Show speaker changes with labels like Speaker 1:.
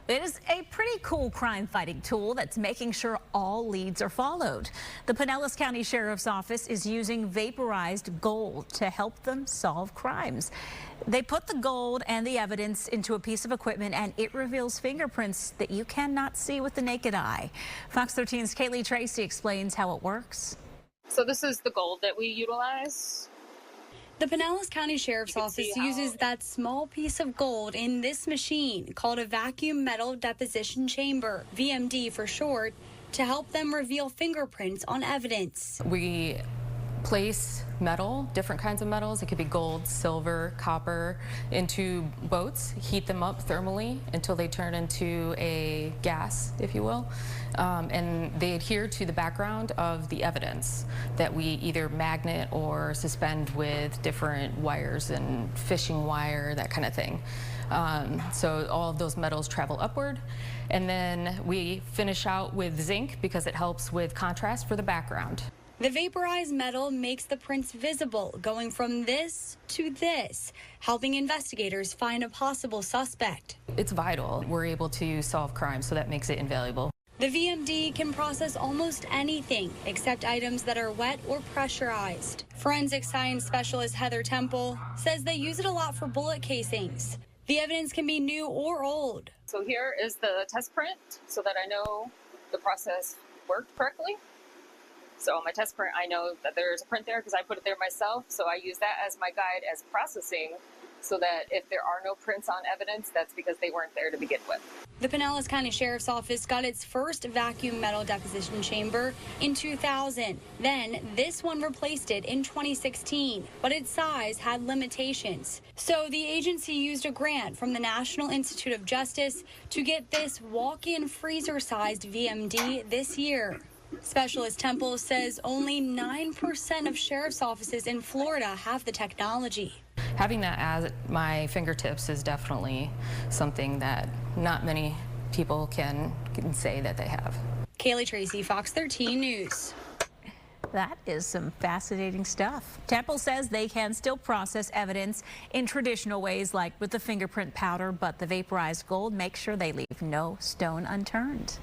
Speaker 1: It is a pretty cool crime-fighting tool that's making sure all leads are followed. The Pinellas County Sheriff's Office is using vaporized gold to help them solve crimes. They put the gold and the evidence into a piece of equipment, and it reveals fingerprints that you cannot see with the naked eye. Fox 13's Kailey Tracy explains how it works.
Speaker 2: So this is the gold that we utilize.
Speaker 3: The Pinellas County Sheriff's Office uses that small piece of gold in this machine called a vacuum metal deposition chamber, VMD for short, to help them reveal fingerprints on evidence.
Speaker 4: We place metal, different kinds of metals, it could be gold, silver, copper, into boats, heat them up thermally until they turn into a gas, if you will, and they adhere to the background of the evidence that we either magnet or suspend with different wires and fishing wire, that kind of thing. So all of those metals travel upward, and then we finish out with zinc because it helps with contrast for the background.
Speaker 3: The vaporized metal makes the prints visible, going from this to this, helping investigators find a possible suspect.
Speaker 4: It's vital. We're able to solve crimes, so that makes it invaluable.
Speaker 3: The VMD can process almost anything except items that are wet or pressurized. Forensic science specialist Heather Temple says they use it a lot for bullet casings. The evidence can be new or old.
Speaker 2: So here is the test print so that I know the process worked correctly. So on my test print, I know that there's a print there because I put it there myself. So I use that as my guide as processing, so that if there are no prints on evidence, that's because they weren't there to begin with.
Speaker 3: The Pinellas County Sheriff's Office got its first vacuum metal deposition chamber in 2000. Then this one replaced it in 2016, but its size had limitations. So the agency used a grant from the National Institute of Justice to get this walk-in freezer-sized VMD this year. Specialist Temple says only 9% of sheriff's offices in Florida have the technology.
Speaker 4: Having that at my fingertips is definitely something that not many people can say that they have.
Speaker 3: Kailey Tracy, Fox 13 News.
Speaker 1: That is some fascinating stuff. Temple says they can still process evidence in traditional ways like with the fingerprint powder, but the vaporized gold makes sure they leave no stone unturned.